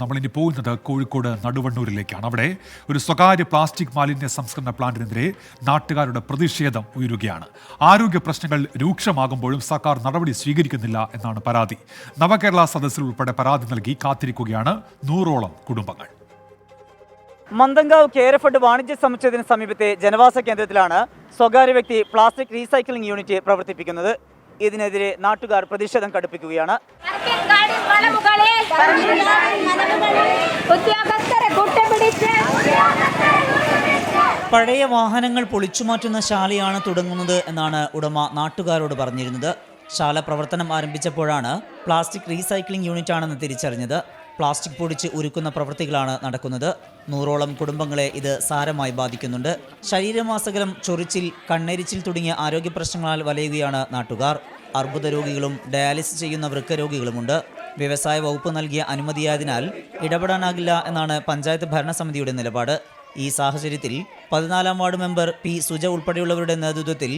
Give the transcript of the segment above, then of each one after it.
നമ്മളിനി പോകുന്നത് കോഴിക്കോട് നടുവണ്ണൂരിലേക്കാണ്. അവിടെ ഒരു സ്വകാര്യ പ്ലാസ്റ്റിക് മാലിന്യ സംസ്കരണ പ്ലാന്റിനെതിരെ നാട്ടുകാരുടെ പ്രതിഷേധം ഉയരുകയാണ്. ആരോഗ്യ പ്രശ്നങ്ങൾ രൂക്ഷമാകുമ്പോഴും സർക്കാർ നടപടി സ്വീകരിക്കുന്നില്ല എന്നാണ് പരാതി. നവകേരള സദസ്സിൽ ഉൾപ്പെടെ പരാതി നൽകി കാത്തിരിക്കുകയാണ് 100ഓളം കുടുംബങ്ങൾ. മന്തങ്കാവ് കേരഫഡ് വാണിജ്യ സമുച്ചയത്തിന് സമീപത്തെ ജനവാസ കേന്ദ്രത്തിലാണ് സ്വകാര്യ വ്യക്തി പ്ലാസ്റ്റിക് റീസൈക്ലിംഗ് യൂണിറ്റ് പ്രവർത്തിപ്പിക്കുന്നത്. ഇതിനെതിരെ നാട്ടുകാർ പ്രതിഷേധം കടുപ്പിക്കുകയാണ്. പഴയ വാഹനങ്ങൾ പൊളിച്ചുമാറ്റുന്ന ശാലയാണ് തുടങ്ങുന്നത് എന്നാണ് ഉടമ നാട്ടുകാരോട് പറഞ്ഞിരുന്നത്. ശാല പ്രവർത്തനം ആരംഭിച്ചപ്പോഴാണ് പ്ലാസ്റ്റിക് റീസൈക്ലിംഗ് യൂണിറ്റ് ആണെന്ന് തിരിച്ചറിഞ്ഞത്. പ്ലാസ്റ്റിക് പൊടിച്ച് ഉരുക്കുന്ന പ്രവൃത്തികളാണ് നടക്കുന്നത്. 100ഓളം കുടുംബങ്ങളെ ഇത് സാരമായി ബാധിക്കുന്നുണ്ട്. ശരീരമാസകലം, ചൊറിച്ചിൽ, കണ്ണെരിച്ചിൽ തുടങ്ങിയ ആരോഗ്യ പ്രശ്നങ്ങളാൽ വലയുകയാണ് നാട്ടുകാർ. അർബുദ രോഗികളും ഡയാലിസിസ് ചെയ്യുന്ന വൃക്കരോഗികളുമുണ്ട്. വ്യവസായ വകുപ്പ് നൽകിയ അനുമതിയായതിനാൽ ഇടപെടാനാകില്ല എന്നാണ് പഞ്ചായത്ത് ഭരണസമിതിയുടെ നിലപാട്. ഈ സാഹചര്യത്തിൽ 14-ാം വാർഡ് മെമ്പർ പി സുജ ഉൾപ്പെടെയുള്ളവരുടെ നേതൃത്വത്തിൽ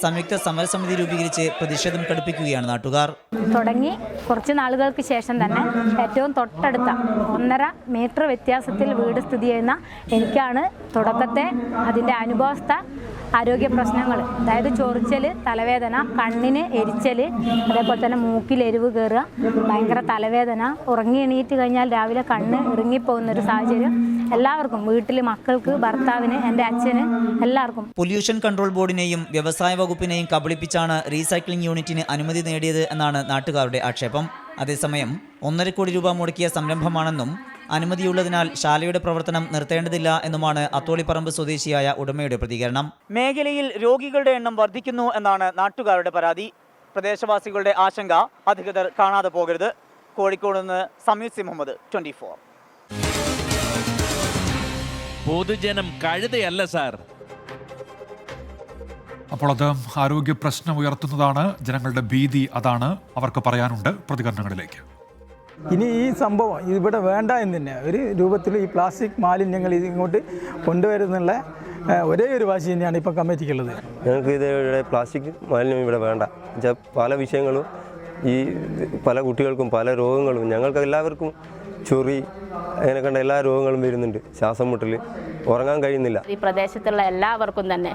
സംയുക്ത സമരസമിതി രൂപീകരിച്ച് പ്രതിഷേധം കടുപ്പിക്കുകയാണ് നാട്ടുകാർ. തുടങ്ങി കുറച്ച് നാളുകൾക്ക് ശേഷം തന്നെ ഏറ്റവും തൊട്ടടുത്ത 1.5 മീറ്റർ വ്യത്യാസത്തിൽ വീട് സ്ഥിതി ചെയ്യുന്ന എനിക്കാണ് തുടക്കത്തെ അതിൻ്റെ അനുഭവസ്ഥ ആരോഗ്യ പ്രശ്നങ്ങൾ, അതായത് ചൊറിച്ചൽ, തലവേദന, കണ്ണിന് എരിച്ചൽ, അതേപോലെ തന്നെ മൂക്കിൽ എരിവ് കയറുക, ഭയങ്കര തലവേദന, ഉറങ്ങി എണീറ്റ് കഴിഞ്ഞാൽ രാവിലെ കണ്ണ് ഇറങ്ങിപ്പോകുന്നൊരു സാഹചര്യം. എല്ലാവർക്കും, വീട്ടിൽ മക്കൾക്ക്, ഭർത്താവിന്, എൻ്റെ അച്ഛന്, എല്ലാവർക്കും. പൊല്യൂഷൻ കൺട്രോൾ ബോർഡിനെയും വ്യവസായ വകുപ്പിനെയും കബളിപ്പിച്ചാണ് റീസൈക്ലിംഗ് യൂണിറ്റിന് അനുമതി നേടിയത് എന്നാണ് നാട്ടുകാരുടെ ആക്ഷേപം. അതേസമയം 1.5 കോടി രൂപ മുടക്കിയ സംരംഭമാണെന്നും അനുമതിയുള്ളതിനാൽ ശാലയുടെ പ്രവർത്തനം നിർത്തേണ്ടതില്ല എന്നുമാണ് അത്തോളിപ്പറമ്പ് സ്വദേശിയായ ഉടമയുടെ പ്രതികരണം. മേഖലയിൽ രോഗികളുടെ എണ്ണം വർദ്ധിക്കുന്നു എന്നാണ് നാട്ടുകാരുടെ പരാതി. പ്രദേശവാസികളുടെ ആശങ്ക അധികൃതർ കാണാതെ പോകരുത്. കോഴിക്കോട് നിന്ന് സംയുക്ത മുഹമ്മദ്, 24. പൊതുജനം കഴുതയല്ല സാർ. അപ്പോൾ അത് ആരോഗ്യ പ്രശ്നം ഉയർത്തുന്നതാണ്. ജനങ്ങളുടെ ഭീതി അതാണ്. അവർക്ക് പറയാനുണ്ട്. പ്രതികരണങ്ങളിലേക്ക്. ഇനി ഈ സംഭവം ഇവിടെ വേണ്ട എന്ന് തന്നെ ഒരു രൂപത്തിൽ ഈ പ്ലാസ്റ്റിക് മാലിന്യങ്ങൾ ഇങ്ങോട്ട് കൊണ്ടുവരുന്നുള്ള ഒരേ ഒരു വാശി തന്നെയാണ് ഇപ്പം കമ്മിറ്റിക്കുള്ളത്. ഞങ്ങൾക്ക് ഇതിവിടെ പ്ലാസ്റ്റിക് മാലിന്യം ഇവിടെ വേണ്ട. എന്നുവെച്ചാൽ പല വിഷയങ്ങളും, ഈ പല കുട്ടികൾക്കും പല രോഗങ്ങളും, ഞങ്ങൾക്ക് എല്ലാവർക്കും ചൊറി, അങ്ങനെ കണ്ട എല്ലാ രോഗങ്ങളും വരുന്നുണ്ട്. ശ്വാസം മുട്ടൽ, ഉറങ്ങാൻ കഴിയുന്നില്ല. ഈ പ്രദേശത്തുള്ള എല്ലാവർക്കും തന്നെ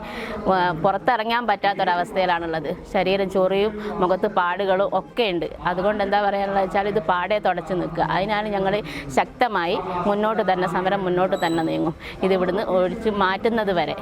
പുറത്തിറങ്ങാൻ പറ്റാത്തൊരവസ്ഥയിലാണുള്ളത്. ശരീരം ചൊറിയും മുഖത്ത് പാടുകളും ഒക്കെ ഉണ്ട്. അതുകൊണ്ട് എന്താ പറയാനുള്ളത് വെച്ചാൽ ഇത് പാടെ തുടച്ച് നിൽക്കുക. അതിനാണ് ഞങ്ങൾ ശക്തമായി മുന്നോട്ട് തന്നെ സമരം മുന്നോട്ട് തന്നെ നീങ്ങും. ഇത് ഇവിടുന്ന് ഒഴിച്ച് മാറ്റുന്നത് വരെ.